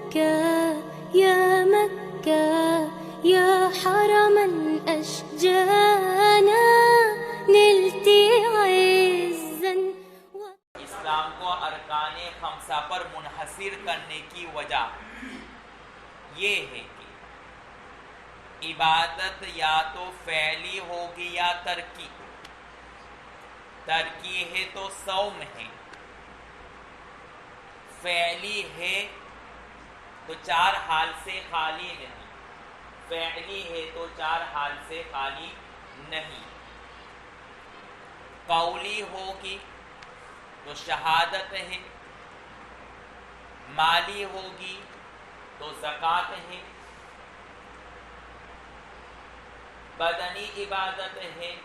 مكة يا مكة يا حرما أشجانا نلت عزا. اسلام کو ارکان خمسہ پر منحصر کرنے کی وجہ یہ ہے کہ عبادت یا تو فعلی ہوگی یا ترکی. ترکی ہے تو صوم ہے، فعلی ہے تو چار حال سے خالی نہیں، فعلی ہے تو چار حال سے خالی نہیں. قولی ہوگی تو شہادت ہے، مالی ہوگی تو زکوٰۃ ہے، بدنی عبادت ہے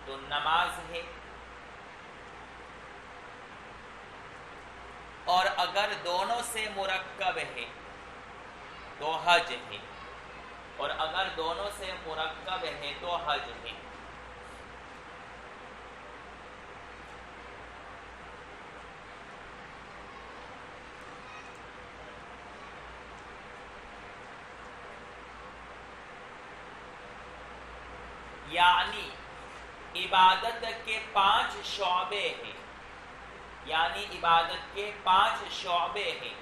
تو نماز ہے، اور اگر دونوں سے مرکب ہے تو حج ہے، اور اگر دونوں سے مرکب ہے تو حج ہے. یعنی عبادت کے 5 شعبے ہیں، یعنی عبادت کے 5 شعبے ہیں.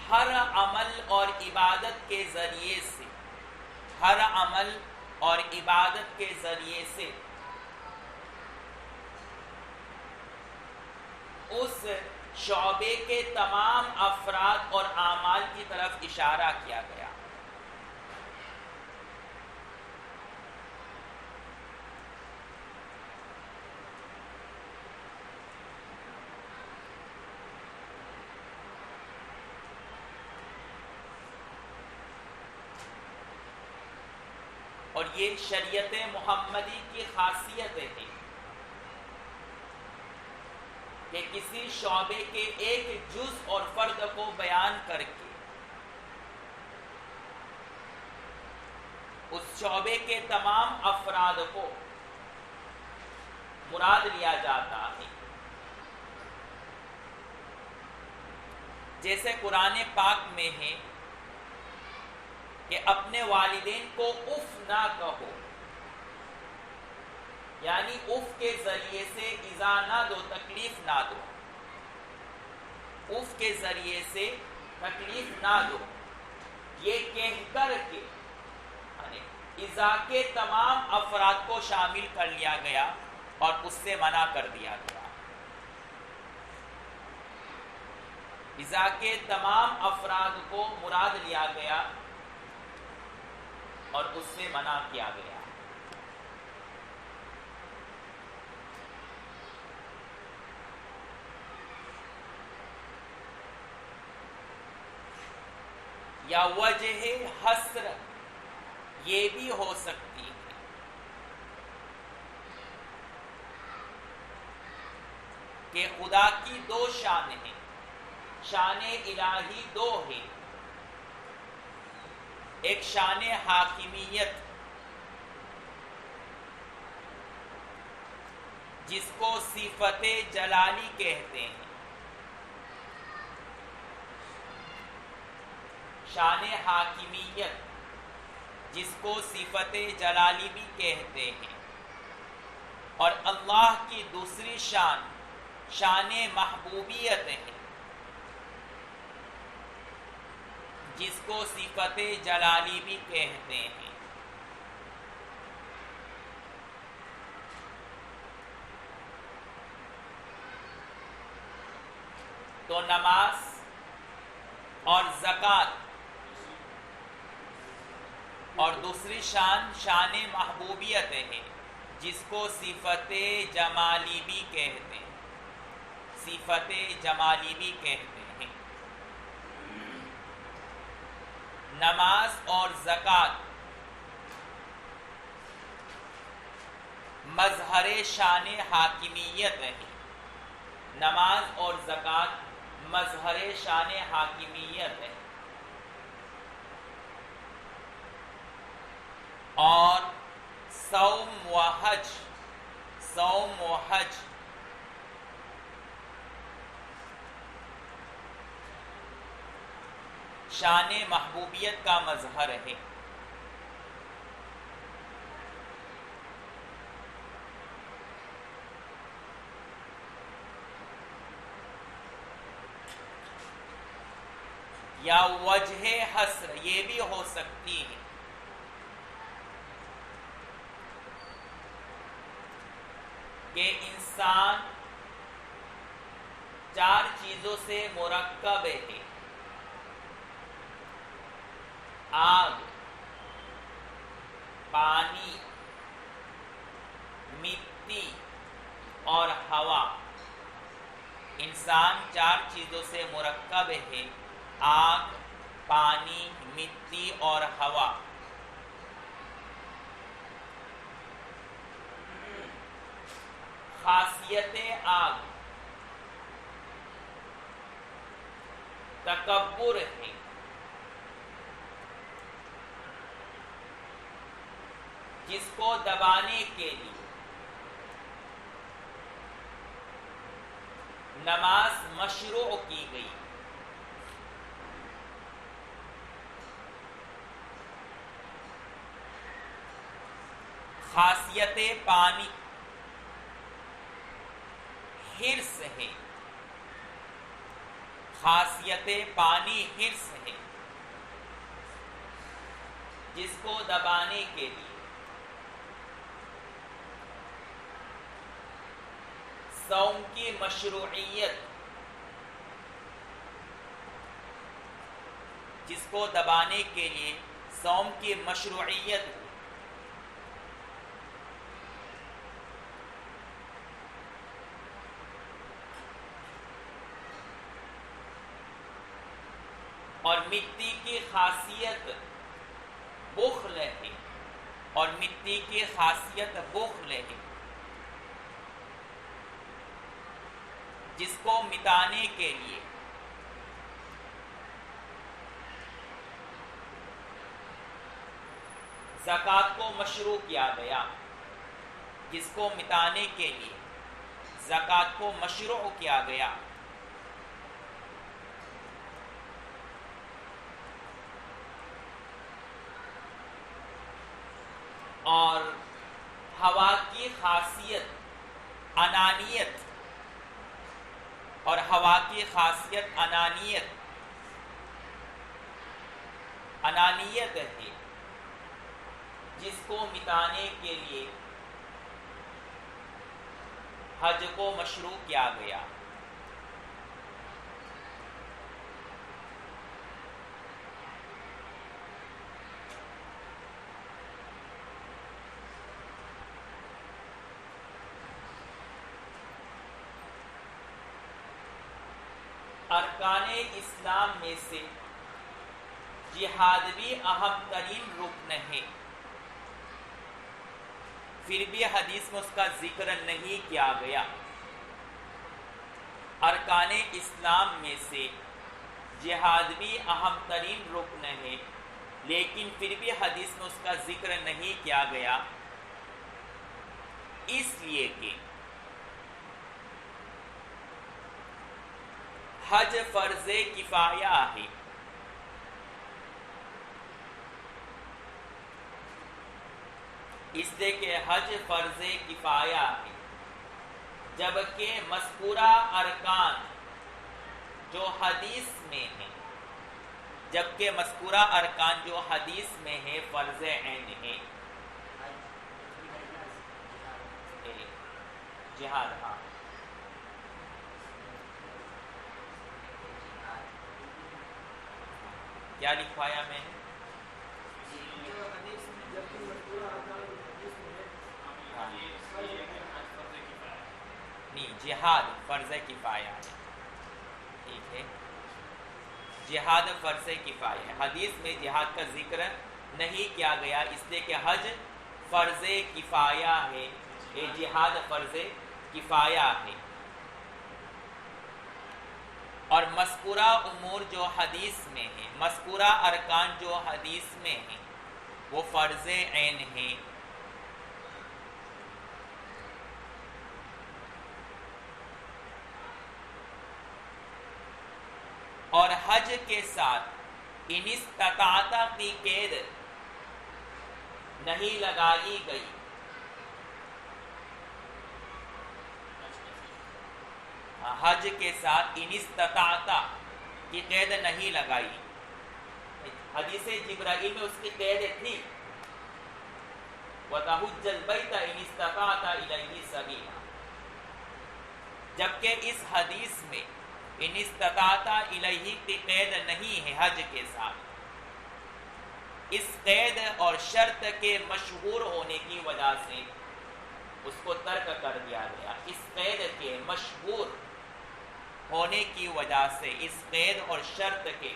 ہر عمل اور عبادت کے ذریعے سے، ہر عمل اور عبادت کے ذریعے سے اس شعبے کے تمام افراد اور اعمال کی طرف اشارہ کیا گیا. اور یہ شریعت محمدی کی خاصیت ہے کہ کسی شعبے کے ایک جز اور فرد کو بیان کر کے اس شعبے کے تمام افراد کو مراد لیا جاتا ہے. جیسے قرآن پاک میں ہے کہ اپنے والدین کو اف نہ کہو، یعنی اف کے ذریعے سے ایذا نہ دو، تکلیف نہ دو. اف کے ذریعے سے تکلیف نہ دو، یہ کہہ کر کے ایذا کے تمام افراد کو شامل کر لیا گیا اور اس سے منع کر دیا گیا. ایذا کے تمام افراد کو مراد لیا گیا اور اس سے منع کیا گیا. یا وجہ حسر یہ بھی ہو سکتی ہے کہ خدا کی 2 شان ہیں، شان الہی 2 ہیں. ایک شان حاکمیت جس کو صفت جلالی کہتے ہیں، شان حاکمیت جس کو صفت جلالی بھی کہتے ہیں. اور اللہ کی دوسری شان شان محبوبیت ہے جس کو صفت جلالی بھی کہتے ہیں. تو نماز اور زکوٰۃ اور دوسری شان شان محبوبیت ہے جس کو صفت جمالی بھی کہتے ہیں، صفت جمالی بھی کہتے ہیں. نماز اور زکوٰۃ مظہر شان حاکمیت ہے، نماز اور زکوٰۃ مظہر شان حاکمیت ہے. اور صوم و حج شان محبوبیت کا مظہر ہے۔ یا وجہ حسر یہ بھی ہو سکتی ہے کہ انسان 4 چیزوں سے مرکب ہے: آگ، پانی، مٹی اور ہوا۔ انسان 4 چیزوں سے مرکب ہے: آگ، پانی، مٹی اور ہوا۔ خاصیت آگ تکبر ہے، جس کو دبانے کے لیے نماز مشروع کی گئی۔ خاصیت پانی حرص ہے، خاصیت پانی حرص ہے، جس کو دبانے کے لیے صوم کی مشروعیت، جس کو دبانے کے لیے صوم کی مشروعیت ہو۔ اور مٹی کی خاصیت بخل ہے، اور مٹی کی خاصیت بخل ہے، جس کو مٹانے کے لیے زکوٰۃ کو مشروع کیا گیا، جس کو مٹانے کے لیے زکوٰۃ کو مشروع کیا گیا۔ اور ہوا کی خاصیت انانیت، اور ہوا کی خاصیت انانیت ہے، جس کو مٹانے کے لیے حج کو مشروع کیا گیا۔ ارکان اسلام میں سے جہاد بھی اہم ترین رکن ہے، پھر بھی حدیث میں اس کا ذکر نہیں کیا گیا۔ ارکان اسلام میں سے جہاد بھی اہم ترین رکن ہے، لیکن پھر بھی حدیث میں اس کا ذکر نہیں کیا گیا، اس لیے کہ حج فرض کفایہ ہے۔ اس لیے کہ حج فرض کفایہ ہے، جبکہ مذکورہ ارکان جو حدیث میں ہیں، جبکہ مذکورہ ارکان جو حدیث میں ہے فرض عین ہے۔ جہاد، ہاں کیا لکھوایا میں نے؟ نہیں، جہاد فرض کفایہ ہے، ٹھیک ہے، جہاد فرض کفایہ ہے۔ حدیث میں جہاد کا ذکر نہیں کیا گیا، اس لیے کہ حج فرض کفایہ ہے، یہ جہاد فرض کفایہ ہے، اور مذکورہ امور جو حدیث میں ہیں، مذکورہ ارکان جو حدیث میں ہیں، وہ فرض عین ہیں۔ اور حج کے ساتھ ان استطاعت کی قید نہیں لگائی گئی. حج کے ساتھ ان استطاعت کی قید نہیں لگائی. حدیث جبرائیل میں اس کی قید تھی وَتَحُجَّ الْبَيْتَ إِنِ اسْتَطَعْتَ إِلَيْهِ سَبِيلًا، جبکہ اس حدیث میں ان استطاعت الیہ کی قید نہیں ہے حج کے ساتھ. اس قید اور شرط کے مشہور ہونے کی وجہ سے اس کو ترک کر دیا گیا. اس قید کے مشہور ہونے کی وجہ سے، اس قید اور شرط کے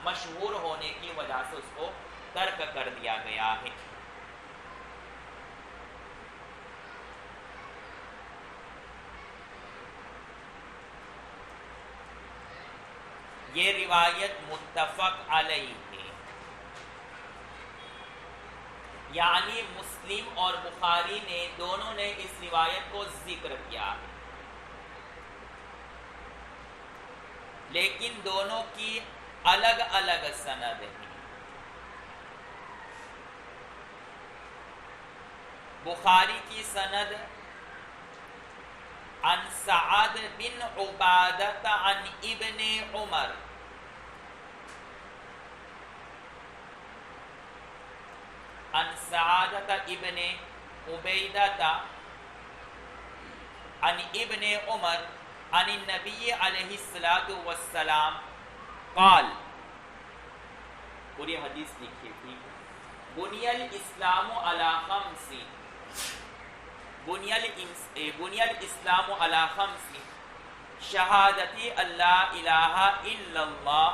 مشہور ہونے کی وجہ سے اس کو ترک کر دیا گیا ہے. یہ روایت متفق علیہ ہے، یعنی مسلم اور بخاری نے دونوں نے اس روایت کو ذکر کیا ہے، لیکن دونوں کی الگ الگ سند ہے. بخاری کی سند عن سعد بن عبادہ عن ابن عمر، عن سعادة ابن عبیدہ عن ابن عمر عن النبی علیہ السلام قال، پوری حدیث لکھی تھی، بنی الاسلام علی خمس، بنی الاسلام علی خمس، شہادتی اللہ الہ الا اللہ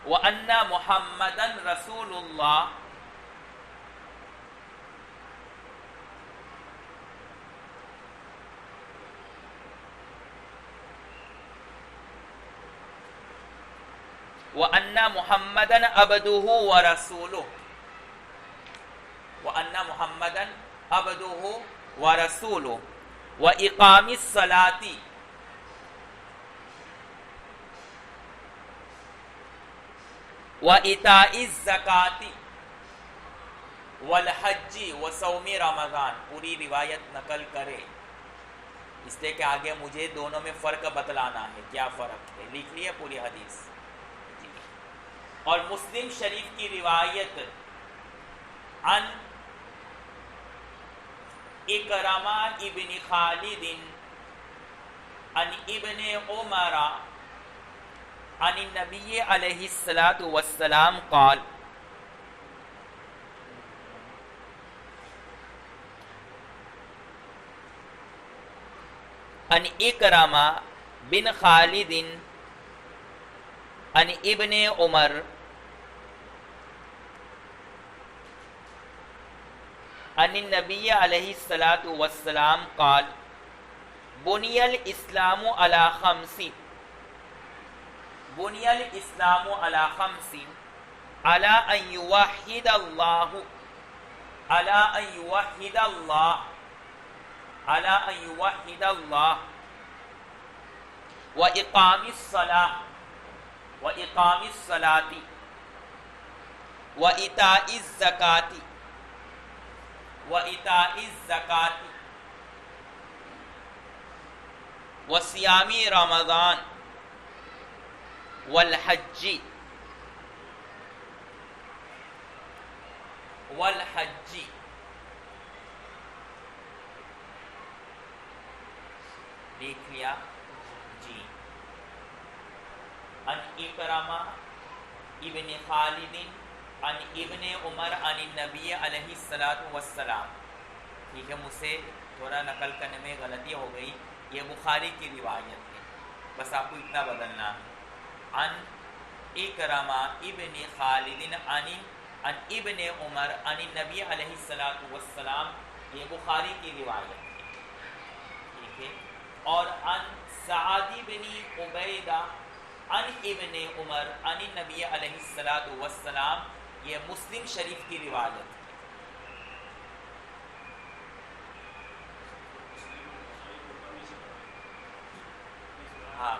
وَأَنَّ مُحَمَّدًا رَسُولُ اللَّهِ وَأَنَّ مُحَمَّدًا عَبْدُهُ وَرَسُولُهُ وَأَنَّ مُحَمَّدًا عَبْدُهُ وَرَسُولُهُ وَإِقَامِ الصَّلَاةِ وَإِتَاءِ الزَّكَاةِ وَالْحَجِّ وَصَوْمِ رمضان. پوری روایت نقل کرے، اس لیے کہ آگے مجھے دونوں میں فرق بتلانا ہے، کیا فرق ہے. لکھ لیے پوری حدیث. اور مسلم شریف کی روایت عن اکرمہ ابن خالد عن ابن عمر عن النبی علیہ السلام قال، عن اکرمہ بن خالد عن ابن عمر عن النبی علیہ السلام قال، بنی الاسلام علی خمس، بنی الاسلام علی خمس، علی ان یوحد اللہ، علی ان یوحد اللہ، علی ان یوحد اللہ، وإقام الصلاة، وإقام الصلاة، وإيتاء الزكاة، وإيتاء الزكاة، وصيام رمضان، والحج، والحج. دیکھ لیا جی. ان اکرمہ ابن خالد عن ابن عمر عن النبی علیہ السلام. ٹھیک ہے، مجھ سے تھوڑا نقل کرنے میں غلطی ہو گئی، یہ بخاری کی روایت ہے، بس آپ کو اتنا بدلنا ہے. عن اکرمہ ابن خالد عن ابن عمر عن النبی علیہ السلام، یہ بخاری کی روایت ہے. ٹھیک ہے. اور عن سعد بن عبیدہ عن ابن عمر عن النبی علیہ السلام، یہ مسلم شریف کی روایت ہے. ہاں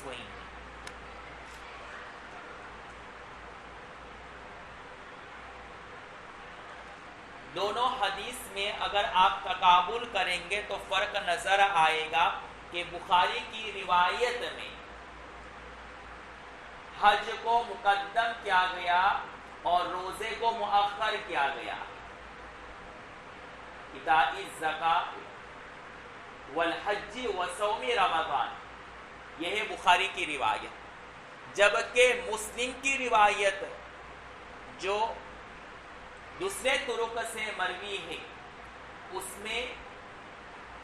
ہوئی ہیں۔ دونوں حدیث میں اگر آپ تقابل کریں گے تو فرق نظر آئے گا کہ بخاری کی روایت میں حج کو مقدم کیا گیا اور روزے کو مؤخر کیا گیا، ایتاء الزکاۃ والحج وصوم رمضان، یہ ہے بخاری کی روایت۔ جبکہ مسلم کی روایت جو دوسرے طرق سے مروی ہے اس میں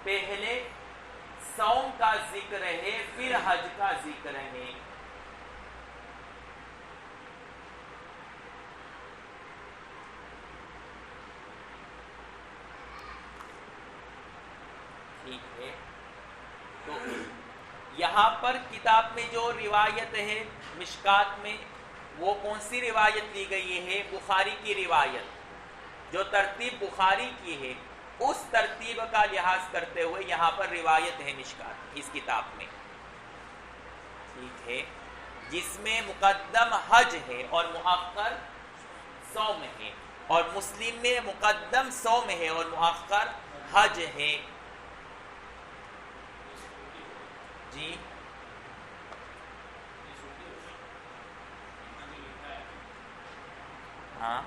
پہلے صوم کا ذکر ہے پھر حج کا ذکر ہے۔ ٹھیک ہے، تو یہاں پر کتاب میں جو روایت ہے مشکات میں، وہ کون سی روایت لی گئی ہے؟ بخاری کی روایت، جو ترتیب بخاری کی ہے اس ترتیب کا لحاظ کرتے ہوئے یہاں پر روایت ہے مشکات اس کتاب میں، ٹھیک ہے، جس میں مقدم حج ہے اور مؤخر صوم ہے، اور مسلم میں مقدم صوم ہے اور مؤخر حج ہے۔ جی ہاں،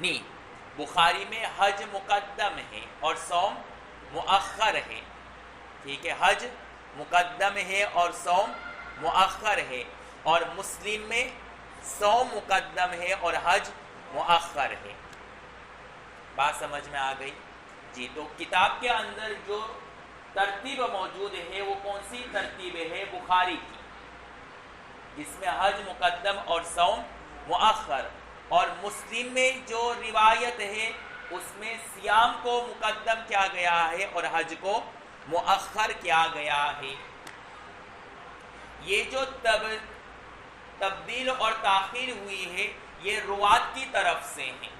نہیں، بخاری میں حج مقدم ہے اور صوم مؤخر ہے، ٹھیک ہے، حج مقدم ہے اور صوم مؤخر ہے، اور مسلم میں صوم مقدم ہے اور حج مؤخر ہے۔ بات سمجھ میں آ گئی؟ جی، تو کتاب کے اندر جو ترتیب موجود ہے وہ کون سی ترتیب ہے؟ بخاری کی، جس میں حج مقدم اور صوم مؤخر، اور مسلم میں جو روایت ہے اس میں صیام کو مقدم کیا گیا ہے اور حج کو مؤخر کیا گیا ہے۔ یہ جو تبدیل اور تاخیر ہوئی ہے یہ روات کی طرف سے ہیں،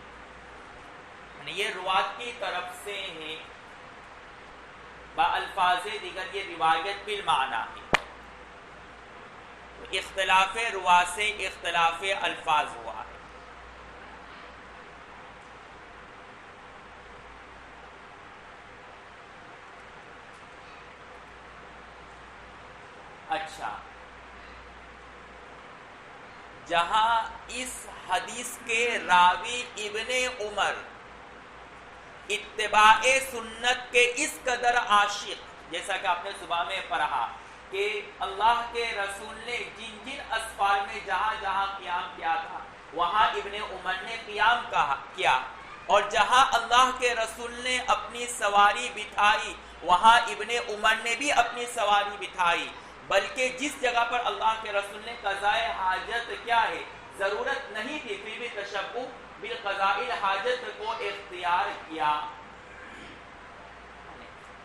یعنی یہ روات کی طرف سے ہیں، بالفاظ دیگر یہ روایت بالمعنی ہے، اختلاف رواة سے اختلاف الفاظ ہوا ہے۔ اچھا، جہاں اس حدیث کے راوی ابن عمر اتباع سنت کے اس قدر عاشق، جیسا کہ آپ نے صبح میں پڑھا کہ اللہ کے رسول نے جن جن اسفار میں جہاں جہاں قیام کیا تھا وہاں ابن عمر نے قیام کیا، اور جہاں اللہ کے رسول نے اپنی سواری بٹھائی وہاں ابن عمر نے بھی اپنی سواری بٹھائی، بلکہ جس جگہ پر اللہ کے رسول نے قضاء حاجت کیا ہے، ضرورت نہیں تھی، پھر بھی تشبہ بالقضاء الحاجت کو اختیار کیا،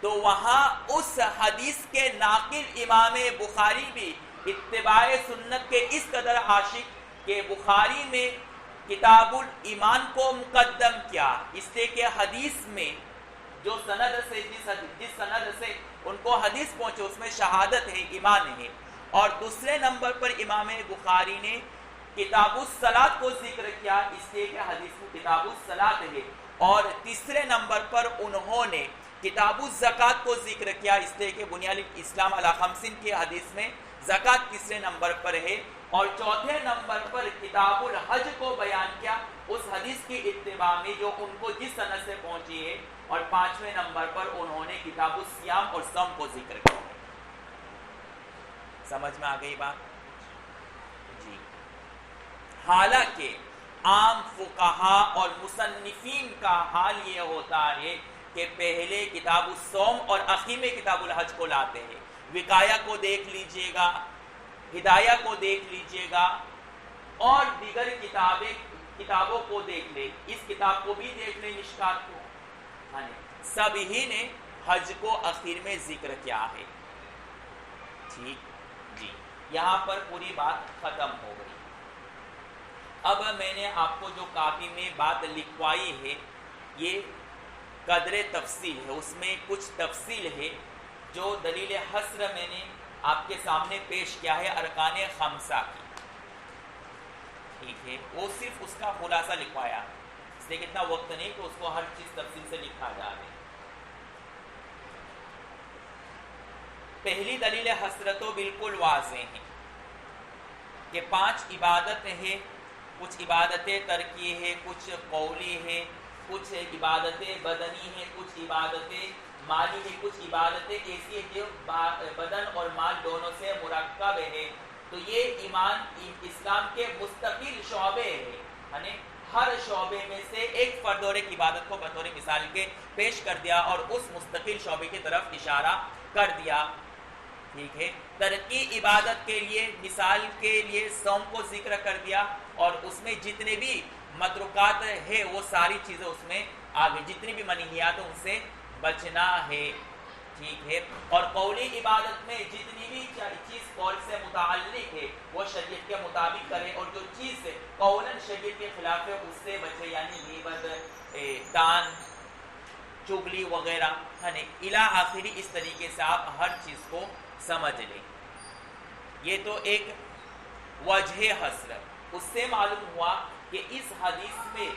تو وہاں اس حدیث کے ناقل امام بخاری بھی اتباع سنت کے اس قدر عاشق کہ بخاری میں کتاب الایمان کو مقدم کیا، اس لیے کہ حدیث میں جو سند سے جس سند سے ان کو حدیث پہنچے اس میں شہادت ہے، ایمان ہے، اور دوسرے نمبر پر امام بخاری نے کتاب الصلاۃ کو ذکر کیا، اس لیے کہ حدیث میں کتاب الصلاۃ ہے، اور تیسرے نمبر پر انہوں نے کتاب الزکاۃ کو ذکر کیا، اس لیے کہ بنیاد اسلام علی خمسین کی حدیث میں زکوٰۃ تیسرے نمبر پر ہے، اور چوتھے نمبر پر کتاب الحج کو بیان کیا اس حدیث کی اتباع میں جو ان کو جس سند سے پہنچی ہے، اور پانچویں نمبر پر انہوں نے کتاب الصیام اور صوم کو ذکر کیا۔ سمجھ میں آ گئی بات؟ جی، حالانکہ عام فقہا اور مصنفین کا حال یہ ہوتا ہے کہ پہلے کتاب الصوم اور آخر میں کتاب الحج کو لاتے ہیں۔ وقایہ کو دیکھ لیجئے گا، ہدایہ کو دیکھ لیجئے گا، اور دیگر کتابوں کو دیکھ لیں، اس کتاب کو بھی دیکھ لیں، مشکات کو، سب ہی نے حج کو آخر میں ذکر کیا ہے۔ ٹھیک جی، یہاں پر پوری بات ختم ہو گئی۔ اب میں نے آپ کو جو کاپی میں بات لکھوائی ہے یہ قدر تفصیل ہے، اس میں کچھ تفصیل ہے جو دلیل حصر میں نے آپ کے سامنے پیش کیا ہے ارکان خمسہ کی، ٹھیک ہے، وہ صرف اس کا خلاصہ لکھوایا، اس لیے اتنا وقت نہیں کہ اس کو ہر چیز تفصیل سے لکھا جائے۔ پہلی دلیل حصر تو بالکل واضح ہے کہ 5 عبادت ہیں، کچھ عبادتیں ترکی ہے، کچھ قولی ہے، کچھ عبادتیں بدنی ہیں، کچھ عبادتیں مالی ہیں، کچھ عبادتیں ایسی ہیں جو بدن اور مال دونوں سے مرکب ہے۔ تو یہ ایمان اسلام کے مستقل شعبے ہیں، یعنی ہر شعبے میں سے ایک فرد اور ایک عبادت کو بطور مثال کے پیش کر دیا اور اس مستقل شعبے کی طرف اشارہ کر دیا، ٹھیک ہے۔ ترکی عبادت کے لیے مثال کے لیے صوم کو ذکر کر دیا اور اس میں جتنے بھی متروکات ہے وہ ساری چیزیں اس میں آگے، جتنی بھی منہیات ان سے بچنا ہے، ٹھیک ہے۔ اور قولی عبادت میں جتنی بھی چیز قول سے متعلق ہے وہ شریعت کے مطابق کرے، اور جو چیز قولاً شریعت کے خلاف ہے اس سے بچے، یعنی غیبت، دان، چغلی وغیرہ، یعنی الی آخری، اس طریقے سے آپ ہر چیز کو سمجھ لیں۔ یہ تو ایک وجہ حصر۔ اس سے معلوم ہوا کہ اس حدیث میں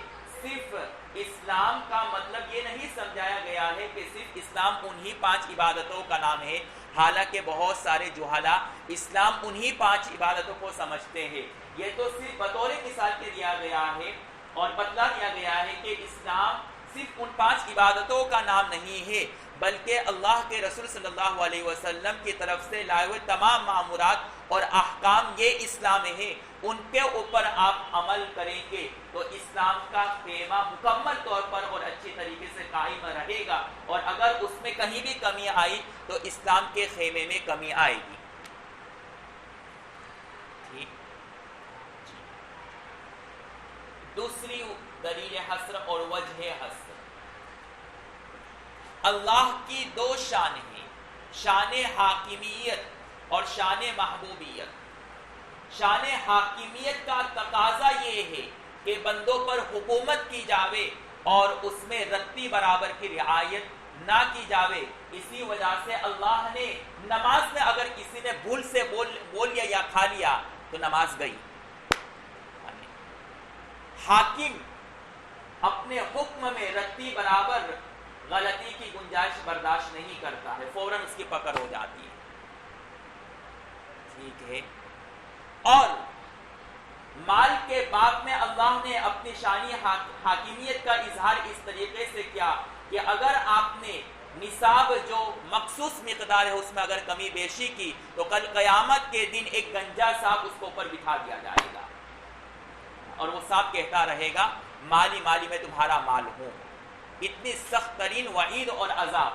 صرف اسلام کا مطلب یہ نہیں سمجھایا گیا ہے کہ صرف اسلام انہی 5 عبادتوں کا نام ہے، حالانکہ بہت سارے جہالہ اسلام انہی 5 عبادتوں کو سمجھتے ہیں۔ یہ تو صرف بطور مثال کے دیا گیا ہے اور بتلا دیا گیا ہے کہ اسلام صرف ان 5 عبادتوں کا نام نہیں ہے، بلکہ اللہ کے رسول صلی اللہ علیہ وسلم کی طرف سے لائے ہوئے تمام معمورات اور احکام یہ اسلام ہے، ان کے اوپر آپ عمل کریں گے تو اسلام کا خیمہ مکمل طور پر اور اچھی طریقے سے قائم رہے گا، اور اگر اس میں کہیں بھی کمی آئی تو اسلام کے خیمے میں کمی آئے گی، ٹھیک۔ دوسری دلیل حصر اور وجہ حصر، اللہ کی 2 شان ہیں، شان حاکمیت اور شان محبوبیت۔ شان حاکمیت کا تقاضا یہ ہے کہ بندوں پر حکومت کی جاوے اور اس میں رتی برابر کی رعایت نہ کی جاوے، اسی وجہ سے اللہ نے نماز میں اگر کسی نے بھول سے بول لیا یا کھا لیا تو نماز گئی۔ حاکم اپنے حکم میں رتی برابر غلطی کی گنجائش برداشت نہیں کرتا ہے، فوراً اس کی پکڑ ہو جاتی ہے، ٹھیک ہے۔ اور مال کے باب میں اللہ نے اپنی شانی حاکمیت کا اظہار اس طریقے سے کیا کہ اگر آپ نے نصاب جو مخصوص مقدار ہے اس میں اگر کمی بیشی کی تو کل قیامت کے دن ایک گنجا سانپ اس کو اوپر بٹھا دیا جائے گا اور وہ سانپ کہتا رہے گا مالی مالی میں تمہارا مال ہوں۔ اتنی سخت ترین وعید اور عذاب،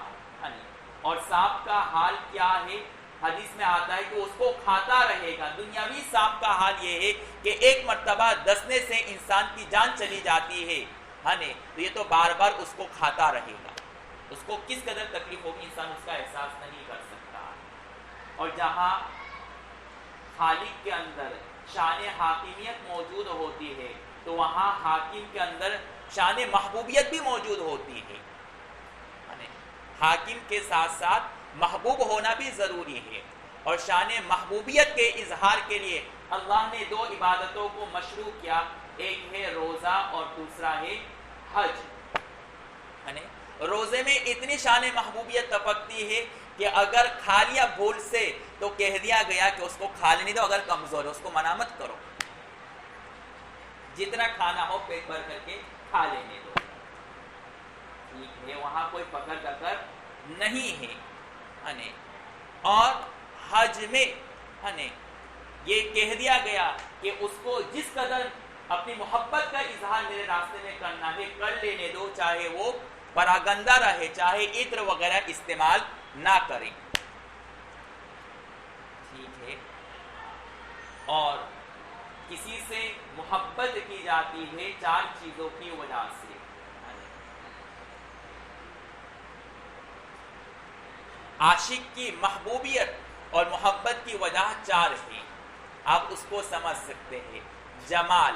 اور سانپ کا حال کیا ہے؟ حدیث میں آتا ہے کہ اس کو کھاتا رہے گا۔ دنیاوی سانپ کا حال یہ ہے کہ ایک مرتبہ ڈسنے سے انسان کی جان چلی جاتی ہے، تو یہ تو بار بار اس کو کھاتا رہے گا، اس کو کس قدر تکلیف ہوگی انسان اس کا احساس نہیں کر سکتا۔ اور جہاں خالق کے اندر شان حاکمیت موجود ہوتی ہے تو وہاں حاکم کے اندر شان محبوبیت بھی موجود ہوتی ہے، حاکم کے ساتھ ساتھ محبوب ہونا بھی ضروری ہے۔ اور شان محبوبیت کے اظہار کے لیے اللہ نے 2 عبادتوں کو مشروع کیا، ایک ہے روزہ اور دوسرا ہے حج۔ روزے میں اتنی شان محبوبیت ٹپکتی ہے کہ اگر کھا لیا بھول سے تو کہہ دیا گیا کہ اس کو کھا لینے دو، اگر کمزور ہے اس کو منع مت کرو، جتنا کھانا ہو پیٹ بھر کر کے کھا لینے دو، ٹھیک ہے، وہاں کوئی پکڑ کر نہیں ہے۔ اور حج میں یہ کہہ دیا گیا کہ اس کو جس قدر اپنی محبت کا اظہار میرے راستے میں کرنا ہے کر لینے دو، چاہے وہ پراگندہ رہے، چاہے عطر وغیرہ استعمال نہ کریں، ٹھیک ہے۔ اور کسی سے محبت کی جاتی ہے 4 چیزوں کی وجہ سے۔ عاشق کی محبوبیت اور محبت کی وجہ 4 ہیں، آپ اس کو سمجھ سکتے ہیں۔ جمال،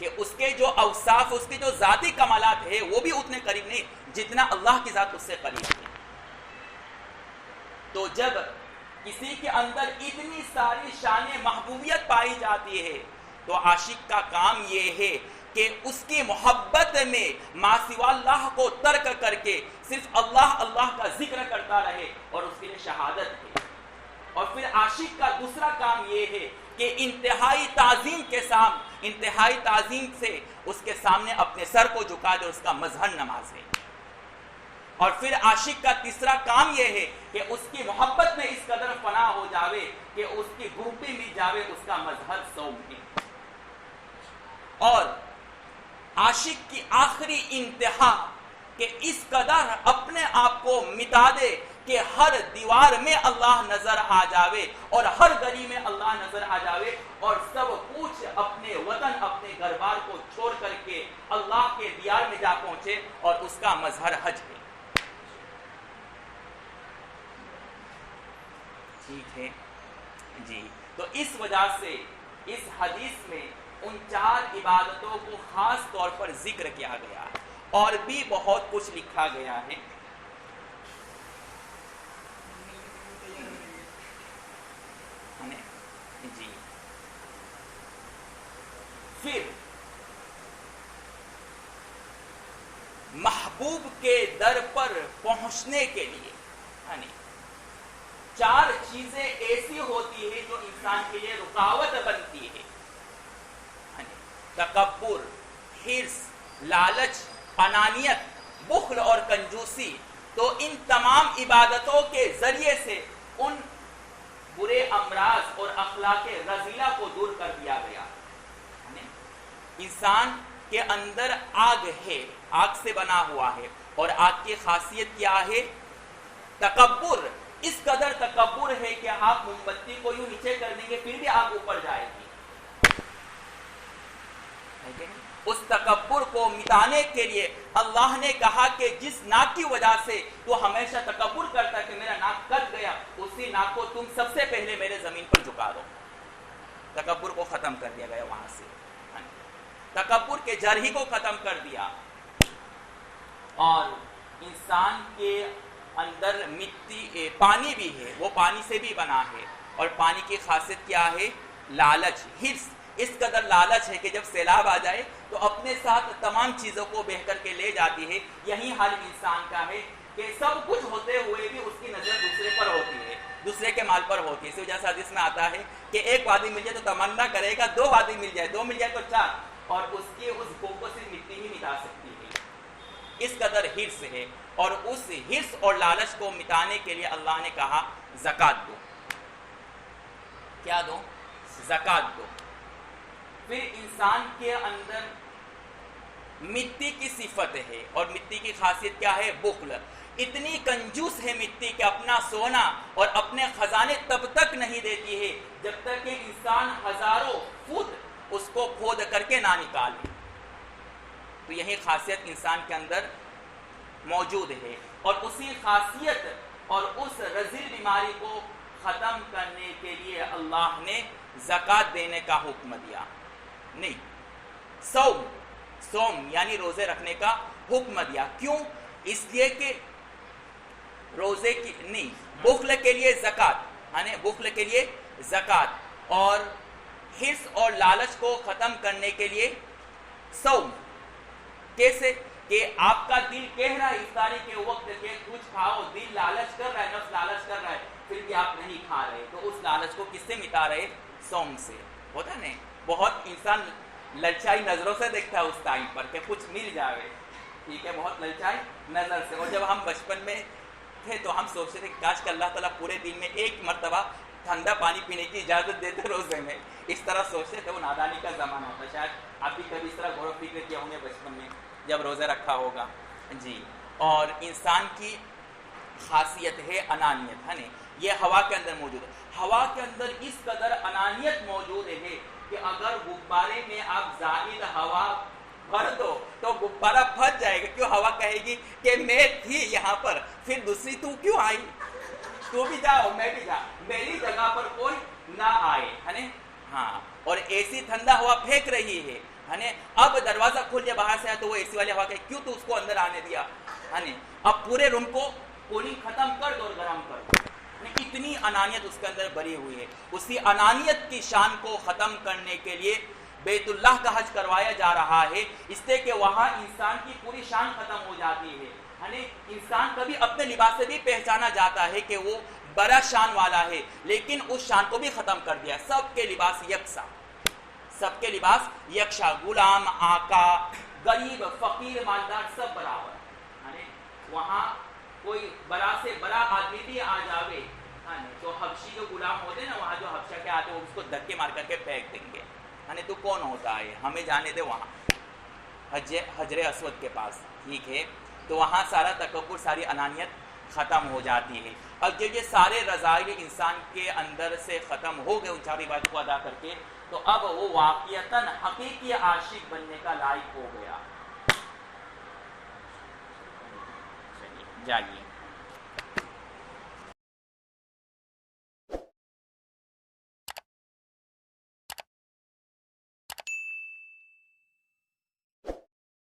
کہ اس کے جو اوصاف، اس کے جو ذاتی کمالات ہیں وہ بھی اتنے قریب نہیں جتنا اللہ کی ذات اس سے قریب ہے. تو جب کسی کے اندر اتنی ساری شان محبوبیت پائی جاتی ہے تو عاشق کا کام یہ ہے کہ اس کی محبت میں ما سوا اللہ کو ترک کر کے صرف اللہ اللہ کا ذکر کرتا رہے اور اس کے لیے شہادت ہے. اور پھر عاشق کا دوسرا کام یہ ہے کہ انتہائی تعظیم سے اس کے سامنے اپنے سر کو جھکا دے، اس کا مظہر نماز ہے. اور پھر عاشق کا تیسرا کام یہ ہے کہ اس کی محبت میں اس قدر فنا ہو جاوے کہ اس کی گھوٹی مٹ جاوے، اس کا مظہر صوم ہے. اور عاشق کی آخری انتہا کہ اس قدر اپنے آپ کو مٹا دے کہ ہر دیوار میں اللہ نظر آ جاوے اور ہر گلی میں اللہ نظر آ جاوے اور سب کچھ اپنے وطن اپنے گھر بار کو چھوڑ کر کے اللہ کے دیار میں جا پہنچے، اور اس کا مظہر حج ہے. ٹھیک ہے جی. تو اس وجہ سے اس حدیث میں ان 4 عبادتوں کو خاص طور پر ذکر کیا گیا ہے، اور بھی بہت کچھ لکھا گیا ہے. جی پھر محبوب کے در پر پہنچنے کے لیے 4 چیزیں ایسی ہوتی ہے جو انسان کے لیے رکاوٹ بنتی ہے. تکبر، حرص، لالچ، انانیت، بخل اور کنجوسی. تو ان تمام عبادتوں کے ذریعے سے ان برے امراض اور اخلاق رذیلہ کو دور کر دیا گیا. انسان کے اندر آگ ہے، آگ سے بنا ہوا ہے، اور آگ کی خاصیت کیا ہے؟ تکبر. اس قدر تکبر ہے کہ آپ موم بتی کو یوں نیچے کر دیں گے پھر بھی آگ اوپر جائے گی. اس تکبر کو مٹانے کے لیے اللہ نے کہا کہ جس ناک کی وجہ سے تو ہمیشہ تکبر کرتا کہ میرا ناک کٹ گیا، اسی ناک کو تم سب سے پہلے میرے زمین پر جھکا دو. تکبر کو ختم کر دیا گیا وہاں سے، تکبر کے جڑ ہی کو ختم کر دیا. اور انسان کے اندر مٹی پانی بھی ہے، وہ پانی سے بھی بنا ہے، اور پانی کی خاصیت کیا ہے؟ لالچ، حرص. اس قدر لالچ ہے کہ جب سیلاب آ جائے تو اپنے ساتھ تمام چیزوں کو بہہ کر کے لے جاتی ہے. یہی حال انسان کا ہے کہ سب کچھ ہوتے ہوئے بھی اس کی نظر دوسرے پر ہوتی ہے، دوسرے کے مال پر ہوتی ہے. اسی وجہ سے حدیث میں آتا ہے کہ 1 وادی مل جائے تو تمنا کرے گا 2 وادی مل جائے، 2 مل جائے تو 4، اور اس کی اس بھوک کو صرف مٹی ہی مٹا سکتی ہے. اس قدر حرص ہے. اور اس حرص اور لالچ کو مٹانے کے لیے اللہ نے کہا زکوٰۃ دو. کیا دو؟ زکوٰۃ دو. پھر انسان کے اندر مٹی کی صفت ہے، اور مٹی کی خاصیت کیا ہے؟ بخل. اتنی کنجوس ہے مٹی کہ اپنا سونا اور اپنے خزانے تب تک نہیں دیتی ہے جب تک کہ انسان ہزاروں فٹ اس کو کھود کر کے نہ نکالے. تو یہی خاصیت انسان کے اندر موجود ہے، اور اسی خاصیت اور اس رذیل بیماری کو ختم کرنے کے لیے اللہ نے زکوٰۃ دینے کا حکم دیا. نہیں، صوم یعنی روزے رکھنے کا حکم دیا. کیوں؟ اس لیے کہ روزے کی نہیں، بخل کے لیے زکوٰۃ، بخل کے لیے زکوٰۃ، اور حرص اور لالچ کو ختم کرنے کے لیے صوم. کیسے؟ کہ آپ کا دل کہہ رہا ہے افطاری کے وقت کہ کچھ کھاؤ، دل لالچ کر رہا ہے، نفس لالچ کر رہا ہے، پھر بھی آپ نہیں کھا رہے، تو اس لالچ کو کس سے مٹا رہے؟ صوم سے. ہوتا نہیں؟ بہت انسان للچائی نظروں سے دیکھتا ہے اس ٹائم پر کہ کچھ مل جائے، ٹھیک ہے، بہت للچائی نظر سے. اور جب ہم بچپن میں تھے تو ہم سوچتے تھے کہ کاش کہ اللہ تعالیٰ پورے دن میں 1 مرتبہ ٹھنڈا پانی پینے کی اجازت دیتے روزے میں. اس طرح سوچتے تھے. وہ نادانی کا زمانہ تھا. شاید آپ بھی کبھی اس طرح غور و فکر کیا ہوں گے بچپن میں جب روزہ رکھا ہوگا. جی. اور انسان کی خاصیت ہے انانیت، ہے نا؟ یہ ہوا کے اندر موجود ہے. ہوا کے اندر اس قدر انانیت موجود ہے کہ اگر غبارے میں آپ زائد ہوا بھر دو تو غبارہ پھٹ جائے گا. کیوں؟ ہوا کہے گی کہ میں تھی یہاں پر، پھر دوسری تو کیوں آئی؟ تو بھی جاؤ، میں بھی جاؤ، میری جگہ پر کوئی نہ آئے، ہے نا؟ ہاں. اور ایسی ٹھنڈا ہوا پھینک رہی ہے اب دروازہ کھول لیا باہر سے آیا تو وہ اے سی والے ہوا کہ کیوں تو اس کو اندر آنے دیا. اب پورے روم کو کولنگ ختم کر دو اور گرم کر دو. اتنی انانیت اس کے اندر بری ہوئی ہے. اسی انانیت کی شان کو ختم کرنے کے لیے بیت اللہ کا حج کروایا جا رہا ہے، اس لیے کہ وہاں انسان کی پوری شان ختم ہو جاتی ہے. انسان کبھی اپنے لباس سے بھی پہچانا جاتا ہے کہ وہ بڑا شان والا ہے، لیکن اس شان کو بھی ختم کر دیا. سب کے لباس یکساں، سب کے لباس یکساں، غلام، آقا، غریب، فقیر، مالدار، سب برابر. وہاں کوئی بڑا سے بڑا آدمی بھی آ جاوے تو حبشی جو غلام ہوتے ہیں نا، وہاں جو حبشہ کے آتے ہیں اس کو دھکے مار کر کے پھینک دیں گے. تو کون ہوتا ہے، ہمیں جانے دے وہاں حجر اسود کے پاس. ٹھیک ہے، تو وہاں سارا تکبر، ساری انانیت ختم ہو جاتی ہے. اب جب یہ سارے رذائل انسان کے اندر سے ختم ہو گئے ان چار عبادتوں کو ادا کر کے، تو اب وہ واقعتاً حقیقی عاشق بننے کا لائق ہو گیا. چلیے جائیے.